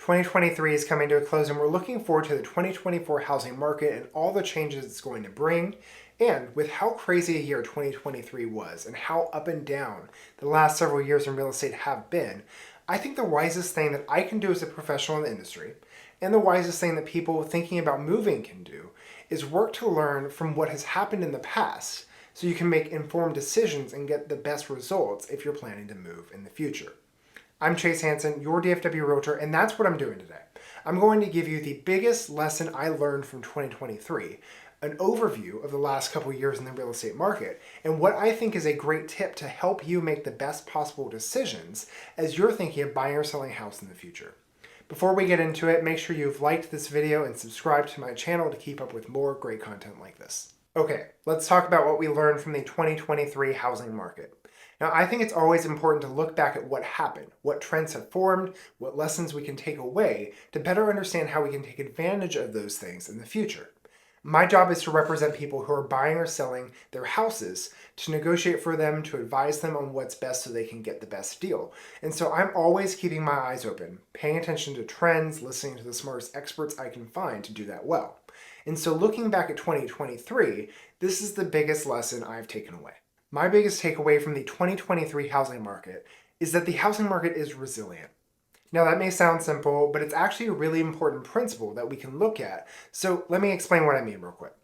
2023 is coming to a close, and we're looking forward to the 2024 housing market and all the changes it's going to bring. And with how crazy a year 2023 was and how up and down the last several years in real estate have been, I think the wisest thing that I can do as a professional in the industry, and the wisest thing that people thinking about moving can do, is work to learn from what has happened in the past so you can make informed decisions and get the best results if you're planning to move in the future. I'm Chase Hansen, your DFW Realtor, and that's what I'm doing today. I'm going to give you the biggest lesson I learned from 2023, an overview of the last couple years in the real estate market, and what I think is a great tip to help you make the best possible decisions as you're thinking of buying or selling a house in the future. Before we get into it, make sure you've liked this video and subscribed to my channel to keep up with more great content like this. Okay, let's talk about what we learned from the 2023 housing market. Now, I think it's always important to look back at what happened, what trends have formed, what lessons we can take away to better understand how we can take advantage of those things in the future. My job is to represent people who are buying or selling their houses, to negotiate for them, to advise them on what's best so they can get the best deal. And so I'm always keeping my eyes open, paying attention to trends, listening to the smartest experts I can find to do that well. And so looking back at 2023, this is the biggest lesson I've taken away. My biggest takeaway from the 2023 housing market is that the housing market is resilient. Now that may sound simple, but it's actually a really important principle that we can look at. So let me explain what I mean real quick.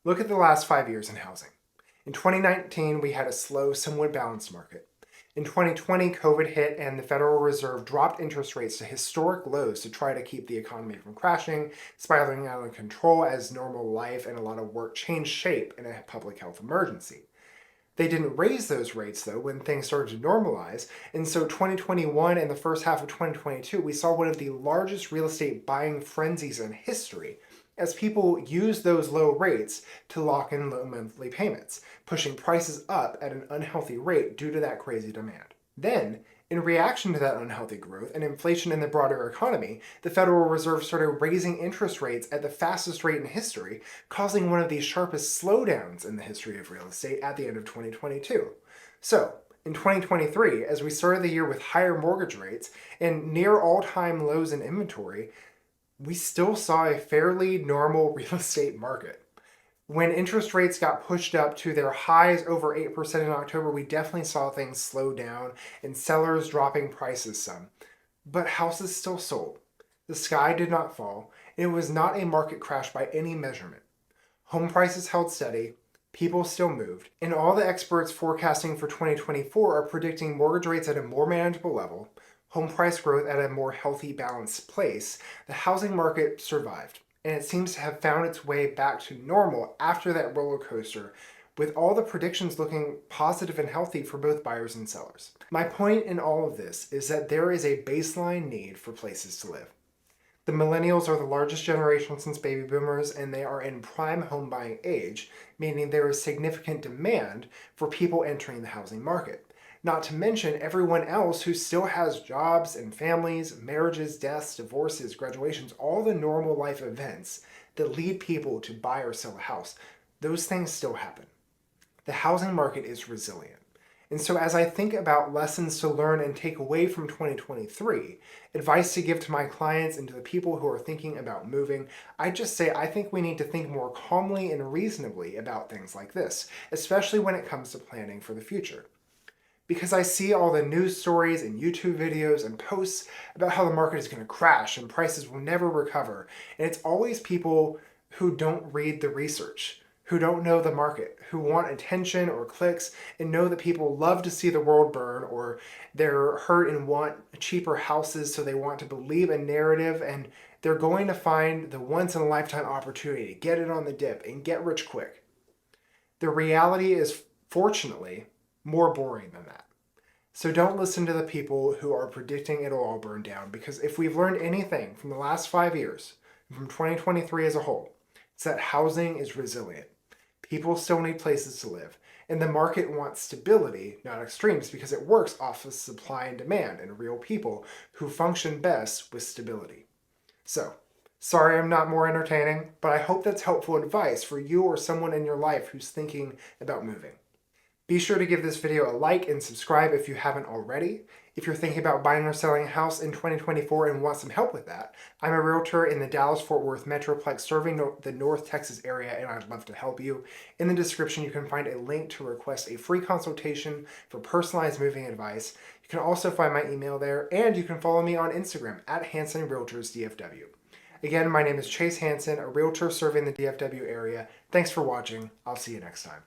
Look at the last 5 years in housing. In 2019, we had a slow, somewhat balanced market. In 2020, COVID hit and the Federal Reserve dropped interest rates to historic lows to try to keep the economy from crashing, spiraling out of control as normal life and a lot of work changed shape in a public health emergency. They didn't raise those rates though when things started to normalize, and so 2021 and the first half of 2022 we saw one of the largest real estate buying frenzies in history as people used those low rates to lock in low monthly payments, pushing prices up at an unhealthy rate due to that crazy demand. Then, in reaction to that unhealthy growth and inflation in the broader economy, the Federal Reserve started raising interest rates at the fastest rate in history, causing one of the sharpest slowdowns in the history of real estate at the end of 2022. So, in 2023, as we started the year with higher mortgage rates and near all-time lows in inventory, we still saw a fairly normal real estate market. When interest rates got pushed up to their highs over 8% in October, we definitely saw things slow down and sellers dropping prices some. But houses still sold. The sky did not fall, and it was not a market crash by any measurement. Home prices held steady, people still moved, and all the experts forecasting for 2024 are predicting mortgage rates at a more manageable level, home price growth at a more healthy, balanced place. The housing market survived, and it seems to have found its way back to normal after that roller coaster, with all the predictions looking positive and healthy for both buyers and sellers. My point in all of this is that there is a baseline need for places to live. The millennials are the largest generation since baby boomers, and they are in prime home buying age, meaning there is significant demand for people entering the housing market. Not to mention everyone else who still has jobs and families, marriages, deaths, divorces, graduations, all the normal life events that lead people to buy or sell a house. Those things still happen. The housing market is resilient. And so as I think about lessons to learn and take away from 2023, advice to give to my clients and to the people who are thinking about moving, I just say I think we need to think more calmly and reasonably about things like this, especially when it comes to planning for the future. Because I see all the news stories and YouTube videos and posts about how the market is going to crash and prices will never recover. And it's always people who don't read the research, who don't know the market, who want attention or clicks and know that people love to see the world burn, or they're hurt and want cheaper houses so they want to believe a narrative and they're going to find the once-in-a-lifetime opportunity to get it on the dip and get rich quick. The reality is, fortunately, more boring than that. So don't listen to the people who are predicting it'll all burn down, because if we've learned anything from the last 5 years, from 2023 as a whole, it's that housing is resilient. People still need places to live, and the market wants stability, not extremes, because it works off of supply and demand and real people who function best with stability. So, sorry I'm not more entertaining, but I hope that's helpful advice for you or someone in your life who's thinking about moving. Be sure to give this video a like and subscribe if you haven't already. If you're thinking about buying or selling a house in 2024 and want some help with that, I'm a realtor in the Dallas-Fort Worth Metroplex serving the North Texas area, and I'd love to help you. In the description, you can find a link to request a free consultation for personalized moving advice. You can also find my email there, and you can follow me on Instagram at Hansen Realtors DFW. Again, my name is Chase Hansen, a realtor serving the DFW area. Thanks for watching. I'll see you next time.